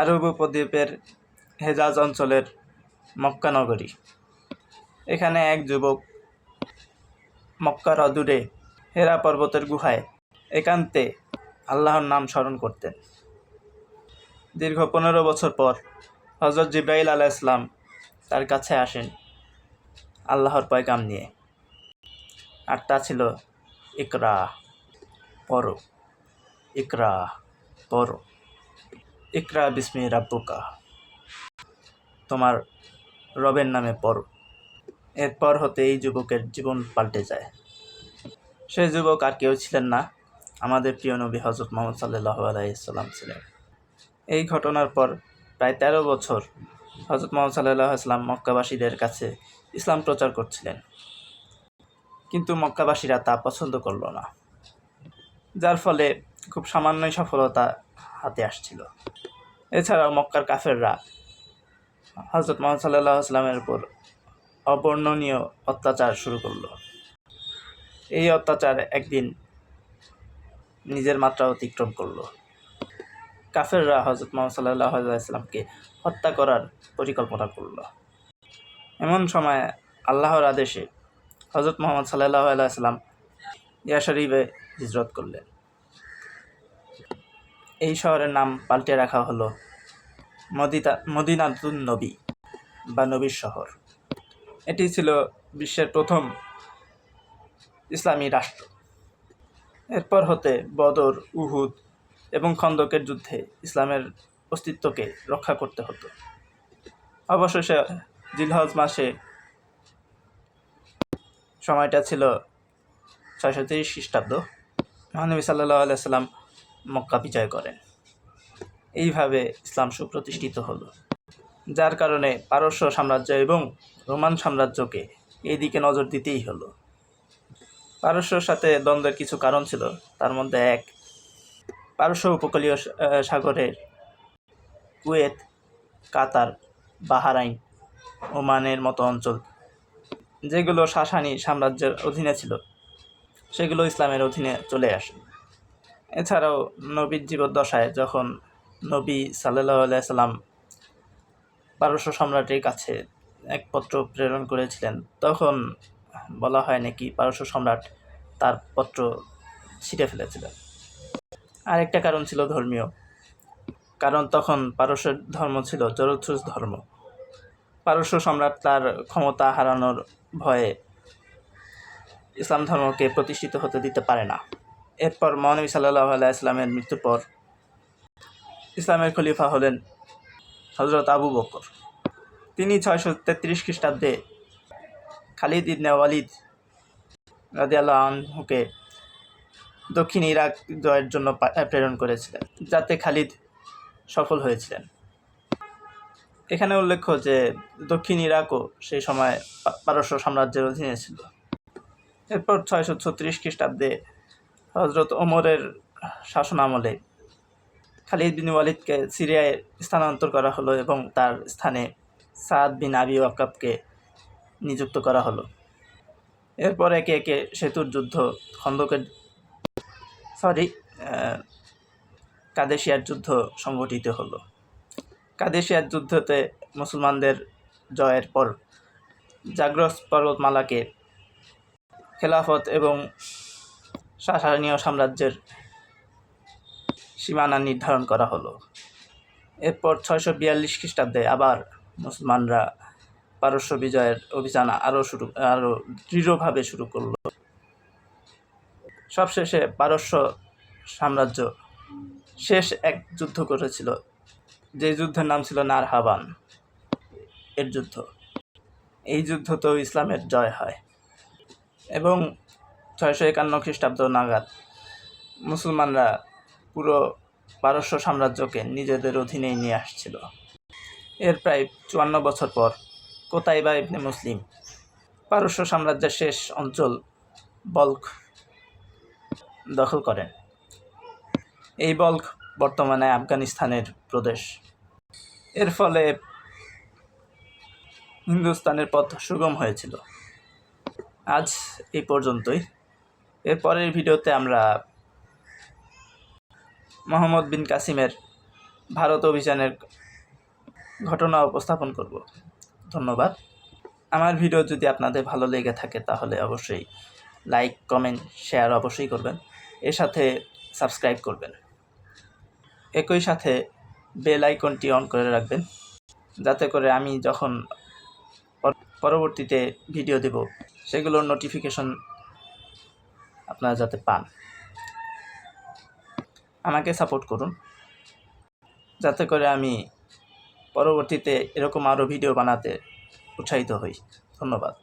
আরব উপদ্বীপের হেজাজ অঞ্চলের মক্কা নগরী। এখানে এক যুবক মক্কার অদূরে হেরা পর্বতের গুহায় একান্তে আল্লাহর নাম স্মরণ করতেন। দীর্ঘ 15 বছর পর হযরত জিবরাইল আলাইহিস সালাম তার কাছে আসেন আল্লাহর পয়গাম নিয়ে, আর তা ছিল ইকরা, পড়ো, ইকরা, পড়ো, ইকরা বিস্মি রাব্বুকা, তোমার রবের নামে পড়ো। এরপর হতে এই যুবকের জীবন পাল্টে যায়। সে যুবক আর কেউ ছিলেন না, আমাদের প্রিয় নবী হযরত মুহাম্মদ সাল্লাল্লাহু আলাইহি ওয়াসাল্লাম ছিলেন। এই ঘটনার পর প্রায় 13 বছর হযরত মুহাম্মদ সাল্লাল্লাহু আলাইহি ওয়াসাল্লাম মক্কাবাসীদের কাছে ইসলাম প্রচার করছিলেন, কিন্তু মক্কাবাসীরা তা পছন্দ করল না, যার ফলে খুব সামান্যই সফলতা হাতে আসছিল। এছাড়াও মক্কার কাফেররা হযরত মুহাম্মদ সাল্লাল্লাহু আলাইহি ওয়াসাল্লামের উপর অবর্ণনীয় অত্যাচার শুরু করল। এই অত্যাচার একদিন নিজের মাত্রা অতিক্রম করল। কাফেররা হযরত মুহাম্মদ সাল্লাল্লাহু আলাইহি ওয়াসাল্লামকে হত্যা করার পরিকল্পনা করল। এমন সময় আল্লাহর আদেশে হযরত মুহাম্মদ সাল্লাল্লাহু আলাইহি ওয়াসাল্লাম ইয়াসরিবে হিজরত করলেন। এই শহরের নাম পাল্টে রাখা হলো মদিনাতুন নবী বা নবীর শহর। এটি ছিল বিশ্বের প্রথম ইসলামী রাষ্ট্র। এরপর হতে বদর, উহুদ এবং খন্দকের যুদ্ধে ইসলামের অস্তিত্বকে রক্ষা করতে হতো। অবশেষে জিলহজ মাসে, সময়টা ছিল 630 খ্রিস্টাব্দ, মহানবী সাল্লাল্লাহু আলাইহি ওয়াসাল্লাম মক্কা বিজয় করেন। এইভাবে ইসলাম সুপ্রতিষ্ঠিত হলো, যার কারণে পারস্য সাম্রাজ্য এবং রোমান সাম্রাজ্যকে এই দিকে নজর দিতেই হলো। পারস্যর সাথে দ্বন্দ্বের কিছু কারণ ছিল, তার মধ্যে এক, পারস্য উপকূলীয় সাগরের কুয়েত, কাতার, বাহরাইন, ওমানের মতো অঞ্চল যেগুলো সাসানি সাম্রাজ্যের অধীনে ছিল, সেগুলো ইসলামের অধীনে চলে আসে। এছাড়াও নবীর জীবদ্দশায় যখন নবী সাল্লাল্লাহু আলাইহি ওয়াসাল্লাম পারস্য সম্রাটের কাছে এক পত্র প্রেরণ করেছিলেন, তখন বলা হয় নাকি পারস্য সম্রাট তার পত্র ছিঁড়ে ফেলেছিলেন। আরেকটা কারণ ছিল ধর্মীয়, কারণ তখন পারস্যের ধর্ম ছিল জরথুস ধর্ম। পারস্য সম্রাট তার ক্ষমতা হারানোর ভয়ে ইসলাম ধর্মকে প্রতিষ্ঠিত হতে দিতে পারে না। এরপর মহানবী সাল্লাল্লাহু আলাইহি ওয়াসাল্লামের মৃত্যুর পর ইসলামের খলিফা হলেন হযরত আবু বকর। তিনি 633 খ্রিস্টাব্দে খালিদ ইবনে ওয়ালিদ রাদিয়াল্লাহু আনহুকে দক্ষিণ ইরাক জয়ের জন্য প্রেরণ করেছিলেন, যাতে খালিদ সফল হয়েছিলেন। এখানে উল্লেখ্য যে দক্ষিণ ইরাকও সেই সময় পারস্য সাম্রাজ্যের অধীনে ছিল। এরপর 636 খ্রিস্টাব্দে হযরত ওমরের শাসনামলে খালিদ বিন ওয়ালিদকে সিরিয়ায় স্থানান্তর করা হলো এবং তার স্থানে সাদ বিন আবি ওয়াক্কাবকে নিযুক্ত করা হলো। এরপর একে একে সেতুর যুদ্ধ, কাদেশিয়ার যুদ্ধ সংগঠিত হলো। কাদেশিয়ার যুদ্ধতে মুসলমানদের জয়ের পর জাগ্রস পর্বতমালাকে খেলাফত এবং সাসানীয় সাম্রাজ্যের সীমানা নির্ধারণ করা হলো। এরপর 642 খ্রিস্টাব্দে আবার মুসলমানরা পারস্য বিজয়ের অভিযান আরও দৃঢ়ভাবে শুরু করল। সবশেষে পারস্য সাম্রাজ্য শেষ এক যুদ্ধ করেছিল, যে যুদ্ধের নাম ছিল নারহাবান এর যুদ্ধ। এই যুদ্ধতেও ইসলামের জয় হয় এবং 651 খ্রিস্টাব্দ নাগাদ মুসলমানরা পুরো পারস্য সাম্রাজ্যকে নিজেদের অধীনেই নিয়ে আসছিল। এর প্রায় 54 বছর পর কোতাইবা ইবনে মুসলিম পারস্য সাম্রাজ্যের শেষ অঞ্চল বল্ক দখল করেন। এই বল্ক বর্তমানে আফগানিস্তানের প্রদেশ। এর ফলে হিন্দুস্তানের পথ সুগম হয়েছিল। আজ এই পর্যন্তই। এর পরের ভিডিওতে আমরা মুহাম্মদ বিন কাসিমের ভারত অভিযানের ঘটনা উপস্থাপন করব। ধন্যবাদ। আমার ভিডিও যদি আপনাদের ভালো লেগে থাকে তাহলে অবশ্যই লাইক, কমেন্ট, শেয়ার অবশ্যই করবেন। এর সাথে সাবস্ক্রাইব করবেন। একই সাথে বেল আইকনটি অন করে রাখবেন, যাতে করে আমি যখন পরবর্তীতে ভিডিও দেব সেগুলোর নোটিফিকেশন আপনারা যাতে পান। আমাকে সাপোর্ট করুন, যাতে করে আমি পরবর্তীতে এরকম আরও ভিডিও বানাতে উৎসাহিত হই। ধন্যবাদ।